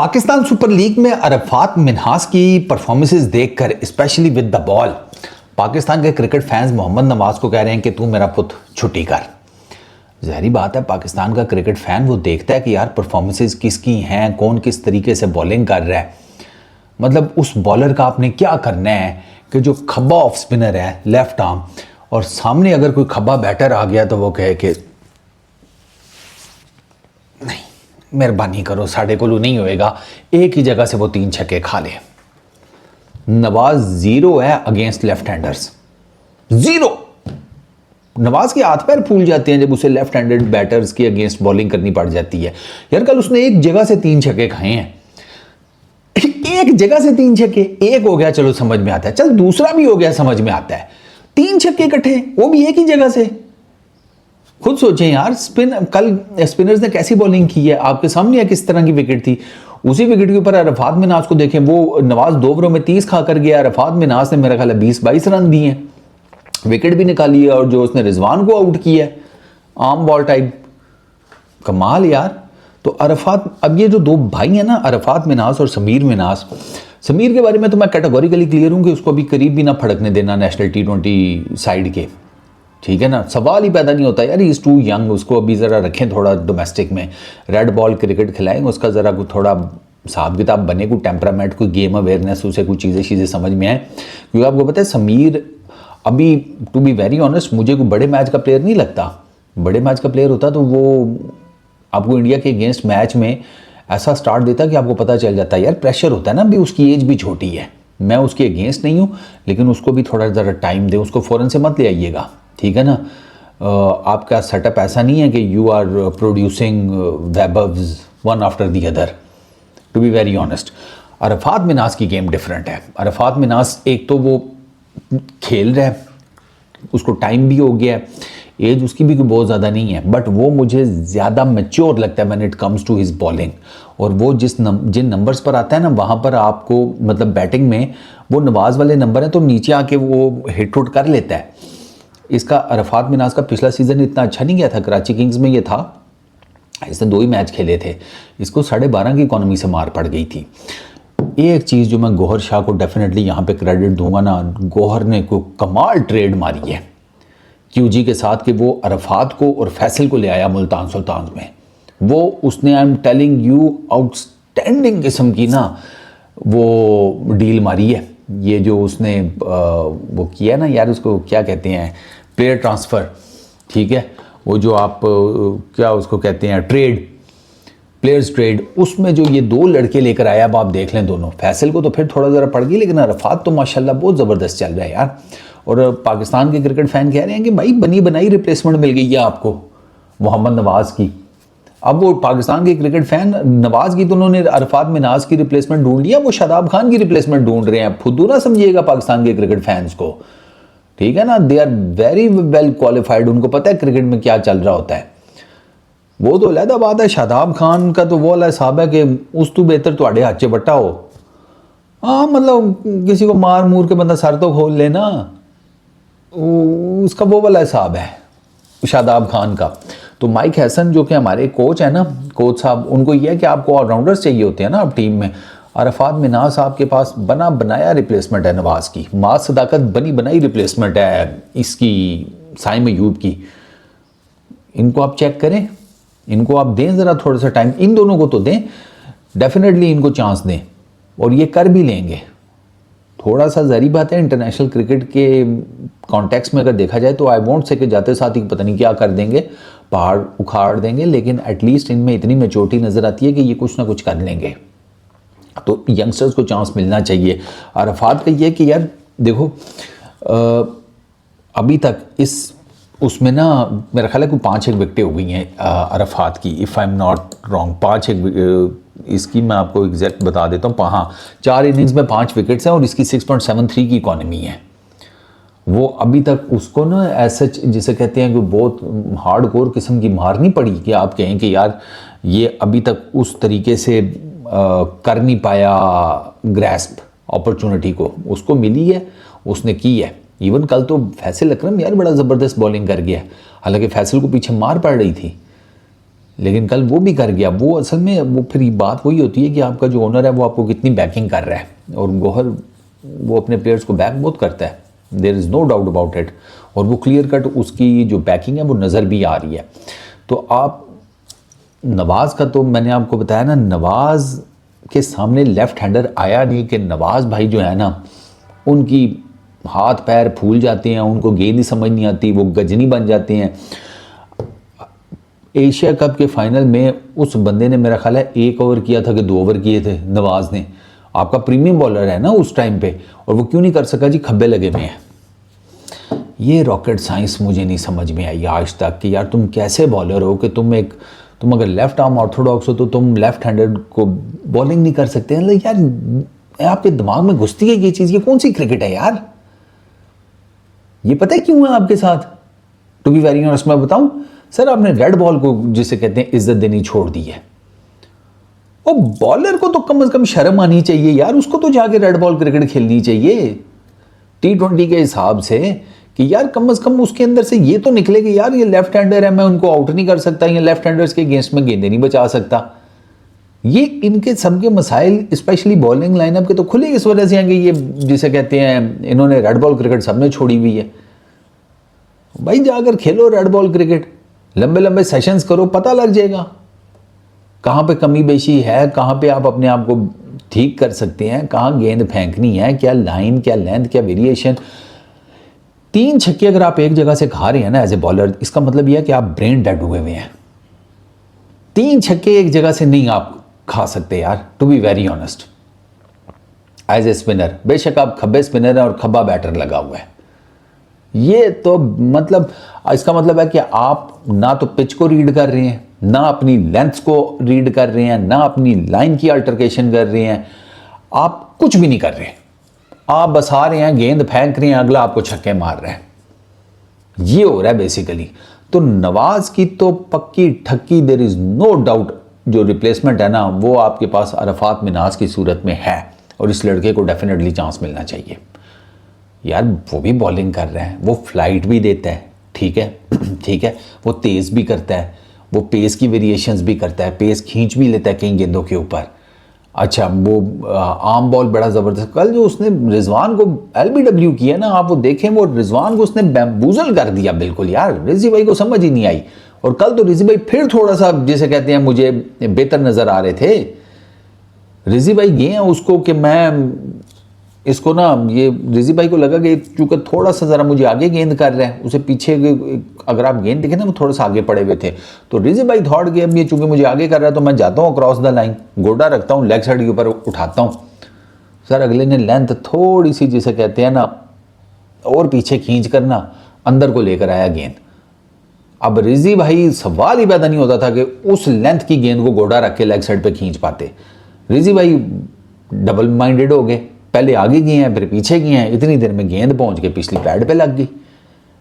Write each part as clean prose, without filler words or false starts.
Pakistan super league में अरफात मिन्हास की performances देखकर specially with the ball Pakistan के क्रिकेट फैंस मोहम्मद नवाज को कह रहे हैं कि तू मेरा पुत छुट्टी कर। ज़ाहिरी बात है, पाकिस्तान का क्रिकेट फैन वो देखता है कि यार परफॉर्मेंसेस किसकी हैं, कौन किस तरीके से बॉलिंग कर रहा है। मतलब उस बॉलर का आपने क्या करना है कि जो खब्बा ऑफ स्पिनर है लेफ्ट आर्म, और सामने अगर कोई खब्बा बैटर आ गया तो वो कहे कि नहीं मेहरबानी करो, साढ़े को नहीं होएगा, एक ही जगह से वो 3 छक्के खा ले। नवाज जीरो है against left handers, zero. Nawaz के हाथ पैर फूल जाते हैं जब उसे लेफ्ट हैंडेड बैटर्स की अगेंस्ट बॉलिंग करनी पड़ जाती है। यार कल उसने एक जगह से 3 छक्के खाए हैं, एक जगह से 3 छक्के, एक हो गया चलो समझ में आता है, चल दूसरा भी हो गया समझ में आता है, 3 छक्के इकट्ठे, वो भी एक ही जगह से। खुद सोचें यार, कल स्पिनर्स ने कैसी बॉलिंग की है, आपके सामने है किस तरह की विकेट थी। उसी विकेट के ऊपर अरफात मिन्हास को देखें, वो नवाज 2 ओवरों में 30 खा कर गया, अरफात मिन्हास ने मेरा ख्याल है 20-22 रन दिए हैं, विकेट भी निकाली है, और जो उसने रिजवान को आउट किया है आर्म बॉल टाइप, कमाल यार। तो अरफात, अब ये जो 2 भाई हैं ना, अरफात मिन्हास और समीर मिन्हास, समीर के बारे में तो मैं कैटेगोरिकली क्लियर हूँ कि उसको अभी करीब भी ना फड़कने देना नेशनल T20 साइड के, ठीक है ना, सवाल ही पैदा नहीं होता यार, इज़ टू यंग, उसको अभी ज़रा रखें थोड़ा डोमेस्टिक में, रेड बॉल क्रिकेट खिलाएंगे, उसका ज़रा कुछ थोड़ा हिसाब किताब बने, कोई टेम्परामेंट, कोई गेम अवेयरनेस, उसे कुछ चीज़ें समझ में आए। क्योंकि आपको पता है समीर अभी, टू बी वेरी ऑनेस्ट, मुझे कोई बड़े मैच का प्लेयर नहीं लगता। बड़े मैच का प्लेयर होता तो वो आपको इंडिया के अगेंस्ट मैच में ऐसा स्टार्ट देता कि आपको पता चल जाता है यार, प्रेशर होता है ना, अभी उसकी एज भी छोटी है। मैं उसके अगेंस्ट नहीं हूँ, लेकिन उसको भी थोड़ा ज़रा टाइम दे, उसको फ़ौरन से मत ले आइएगा, ठीक है ना। आपका सेटअप ऐसा नहीं है कि you are producing Vaibhavs one after the other, to be very honest. Arafat Minhas की गेम डिफरेंट है। अरफात मिन्हास एक तो वो खेल रहा है, उसको टाइम भी हो गया है, एज उसकी भी बहुत ज़्यादा नहीं है, बट वो मुझे ज़्यादा मैच्योर लगता है when it comes to his bowling. और वो जिन नंबर्स पर आता है ना, वहाँ पर आपको मतलब बैटिंग में वो नवाज वाले नंबर हैं, तो नीचे आके वो हिट उट कर लेता है। इसका अरफात मिन्हास का पिछला सीज़न इतना अच्छा नहीं गया था, कराची किंग्स में ये था, इसने 2 ही मैच खेले थे, इसको 12.5 की इकॉनमी से मार पड़ गई थी। एक चीज़ जो मैं गौहर शाह को डेफिनेटली यहाँ पे क्रेडिट दूंगा ना, गौहर ने को कमाल ट्रेड मारी है QG के साथ, कि वो अरफात को और फैसल को ले आया मुल्तान सुल्तान में। वो उसने, I am telling you, outstanding किस्म की ना वो डील मारी है। ये जो उसने वो किया ना यार, उसको क्या कहते हैं, प्लेयर ट्रांसफ़र, ठीक है, वो जो आप क्या उसको कहते हैं, ट्रेड, प्लेयर्स ट्रेड, उसमें जो ये 2 लड़के लेकर आया, अब आप देख लें दोनों। फैसल को तो फिर थोड़ा ज़रा पड़ गई, लेकिन अरफात तो माशाल्लाह बहुत ज़बरदस्त चल रहा है यार। और पाकिस्तान के क्रिकेट फैन कह रहे हैं कि भाई बनी बनाई रिप्लेसमेंट मिल गई है आपको मोहम्मद नवाज की। अब वो पाकिस्तान के क्रिकेट फैन नवाज की तो उन्होंने अरफात मिन्हास की रिप्लेसमेंट ढूंढ लिया, वो शादाब खान की रिप्लेसमेंट ढूंढ रहे हैं। फुद्दू ना समझिएगा पाकिस्तान के क्रिकेट फैंस को, ठीक है ना, they are very well qualified, उनको पता है क्रिकेट में क्या चल रहा होता है। वो तो अलहदा बात है, शादाब खान का तो वो वाला हिसाब है कि उस तो बेहतर तुम्हारे हाथ च बट्टा हो। हाँ मतलब किसी को मार मूर के बंदा सर तो खोल लेना, उसका वो वाला हिसाब है शादाब खान का। तो माइक हैसन जो कि हमारे कोच है ना, कोच साहब, उनको ये है कि आपको ऑलराउंडर्स चाहिए होते हैं ना अब टीम में। अरफात मिन्हास आपके पास बना बनाया रिप्लेसमेंट है नवाज की, माज सदाकत बनी बनाई रिप्लेसमेंट है इसकी, साइम अयूब की। इनको आप चेक करें, इनको आप दें ज़रा थोड़ा सा टाइम, इन दोनों को तो दें, डेफिनेटली इनको चांस दें, और ये कर भी लेंगे। थोड़ा सा ज़री बात है, इंटरनेशनल क्रिकेट के कॉन्टेक्स्ट में अगर देखा जाए तो आई वोंट से कि जाते साथ ही पता नहीं क्या कर देंगे, पहाड़ उखाड़ देंगे, लेकिन एटलीस्ट इनमें इतनी मैच्योरिटी नज़र आती है कि ये कुछ ना कुछ कर लेंगे। तो यंगस्टर्स को चांस मिलना चाहिए। अरफात का ये कि यार देखो, अभी तक इस उसमें ना मेरा ख्याल है कोई 5-1 विकेटें हो गई हैं अरफात की, if I am not wrong, 5-1 इसकी मैं आपको एग्जैक्ट बता देता हूँ। हाँ, 4 इनिंग्स में 5 विकेट्स हैं, और इसकी 6.73 की इकॉनमी है। वो अभी तक उसको ना ऐसा जिसे कहते हैं कि बहुत हार्ड कोर किस्म की मार नहीं पड़ी कि आप कहें कि यार ये अभी तक उस तरीके से कर नहीं पाया ग्रैस्प अपॉर्चुनिटी को, उसको मिली है, उसने की है। इवन कल तो फैसल अकरम यार बड़ा ज़बरदस्त बॉलिंग कर गया, हालांकि फैसल को पीछे मार पड़ रही थी, लेकिन कल वो भी कर गया। वो असल में वो फिर बात वही होती है कि आपका जो ओनर है वो आपको कितनी बैकिंग कर रहा है, और गौहर वो अपने प्लेयर्स को बैक बहुत करता है, there is no doubt about it, और वो क्लियर कट उसकी जो बैकिंग है वो नज़र भी आ रही है। तो आप नवाज़ का तो मैंने आपको बताया ना, नवाज़ के सामने लेफ़्ट हैंडर आया नहीं कि नवाज़ भाई जो है ना उनकी हाथ पैर फूल जाते हैं, उनको गेंद ही समझ नहीं आती, वो गजनी बन जाते हैं। एशिया कप के फाइनल में उस बंदे ने मेरा ख्याल है 1 ओवर किया था कि 2 ओवर किए थे नवाज़ ने। आपका प्रीमियम बॉलर है ना उस टाइम पे, और वो क्यों नहीं कर सका जी, खब्बे लगे हुए हैं। ये रॉकेट साइंस मुझे नहीं समझ में आई आज तक कि यार तुम कैसे बॉलर हो कि तुम अगर लेफ्ट आर्म ऑर्थोडॉक्स हो तो तुम लेफ्ट हैंडेड को बॉलिंग नहीं कर सकते। मतलब यार आपके दिमाग में घुसती है ये चीज़, ये कौन सी क्रिकेट है यार? ये पता है क्यों है आपके साथ? टू बी वेरी ऑनेस्ट मैं बताऊं सर, आपने रेड बॉल को जिसे कहते हैं इज्जत देनी छोड़ दी है। और बॉलर को तो कम से कम शर्म आनी चाहिए यार, उसको तो जाके रेड बॉल क्रिकेट खेलनी चाहिए T20 के हिसाब से, कि यार कम से कम उसके अंदर से ये तो निकले कि यार ये लेफ्ट हैंडर है, मैं उनको आउट नहीं कर सकता, या लेफ्ट हैंडर्स के अगेंस्ट में गेंदे नहीं बचा सकता। ये इनके सबके मसाइल स्पेशली बॉलिंग लाइनअप के तो खुले इस वजह से हैं कि ये जिसे कहते हैं इन्होंने रेड बॉल क्रिकेट सबने छोड़ी हुई है। भाई जाकर खेलो रेड बॉल क्रिकेट, लंबे लंबे सेशंस करो, पता लग जाएगा कहाँ पे कमी बेशी है, कहाँ पे आप अपने आप को ठीक कर सकते हैं, कहाँ गेंद फेंकनी है, क्या लाइन, क्या लेंथ, क्या वेरिएशन। 3 छक्के अगर आप एक जगह से खा रहे हैं ना एज ए बॉलर, इसका मतलब यह है कि आप ब्रेन डेड हुए हुए हैं। 3 छक्के एक जगह से नहीं आप खा सकते यार, to be very honest. As a spinner बेशक आप खब्बे स्पिनर है और खब्बा बैटर लगा हुआ है, ये तो मतलब इसका मतलब है कि आप ना तो पिच को रीड कर रहे हैं, ना अपनी लेंथ्स को रीड कर रहे हैं, ना अपनी लाइन की अल्टरकेशन कर रहे हैं, आप कुछ भी नहीं कर रहे। आप बस आ रहे हैं, गेंद फेंक रहे हैं, अगला आपको छक्के मार रहे हैं, ये हो रहा है बेसिकली। तो नवाज की तो पक्की ठक्की, देयर इज नो डाउट, जो रिप्लेसमेंट है ना वो आपके पास अरफात मिनाज की सूरत में है, और इस लड़के को डेफिनेटली चांस मिलना चाहिए यार। वो भी बॉलिंग कर रहा है, वो फ्लाइट भी देता है, ठीक है ठीक है, वो तेज़ भी करता है, वो पेस की वेरिएशंस भी करता है, पेस खींच भी लेता है कई गेंदों के ऊपर। अच्छा वो आर्म बॉल बड़ा ज़बरदस्त, कल जो उसने रिजवान को LBW किया ना, आप वो देखें, वो रिजवान को उसने बैम्बूजल कर दिया बिल्कुल यार, रिजी भाई को समझ ही नहीं आई। और कल तो रिजी भाई फिर थोड़ा सा जिसे कहते हैं मुझे बेहतर नज़र आ रहे थे। रिजी भाई गए हैं उसको कि मैं इसको ना, ये रिजी भाई को लगा कि चूंकि थोड़ा सा ज़रा मुझे आगे गेंद कर रहे हैं, उसे पीछे अगर आप गेंद देखें ना वो थोड़ा सा आगे पड़े हुए थे, तो रिजी भाई थॉट गए अब ये चूंकि मुझे आगे कर रहा है तो मैं जाता हूँ क्रॉस द लाइन, गोडा रखता हूँ, लेग साइड के ऊपर उठाता हूँ। सर अगले ने लेंथ थोड़ी सी जिसे कहते हैं ना और पीछे खींच कर ना अंदर को लेकर आया गेंद। अब रिजी भाई सवाल ही पैदा नहीं होता था कि उस लेंथ की गेंद को गोडा रख के लेग साइड पर खींच पाते। रिजी भाई डबल माइंडेड हो गए, पहले आगे गए हैं फिर पीछे गए हैं, इतनी देर में गेंद पहुंच के पिछली पैड पे लग गई।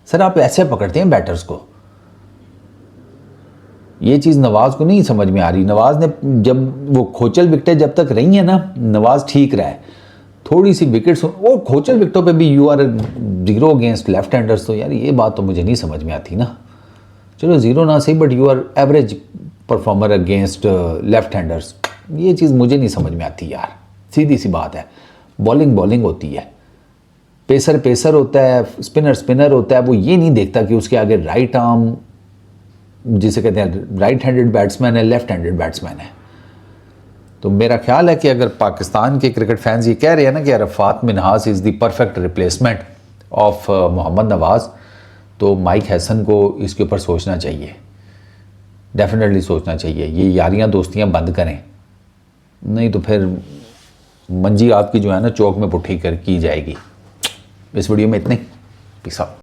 सर आप ऐसे पकड़ते हैं बैटर्स को, ये चीज़ नवाज को नहीं समझ में आ रही। नवाज ने जब वो खोचल विकेटें जब तक रही हैं ना, नवाज ठीक रहा है, थोड़ी सी विकेट्स और खोचल विकेटों पे भी you are 0 against left handers, तो यार ये बात तो मुझे नहीं समझ में आती ना। चलो 0 ना सही, but you are average performer against left handers, ये चीज़ मुझे नहीं समझ में आती यार, सीधी सी बात है। बॉलिंग होती है, पेसर होता है, स्पिनर होता है, वो ये नहीं देखता कि उसके आगे राइट आर्म जिसे कहते हैं राइट हैंडेड बैट्समैन है, लेफ्ट हैंडेड बैट्समैन है। तो मेरा ख्याल है कि अगर पाकिस्तान के क्रिकेट फैंस ये कह रहे हैं ना कि Arafat Minhas is the perfect replacement of Mohammad Nawaz, तो माइक हैसन को इसके ऊपर सोचना चाहिए, डेफिनेटली सोचना चाहिए। ये यारियां दोस्तियां बंद करें, नहीं तो फिर मंजी आपकी जो है ना चौक में पुट्ठी कर की जाएगी। इस वीडियो में इतने, पीस आउट।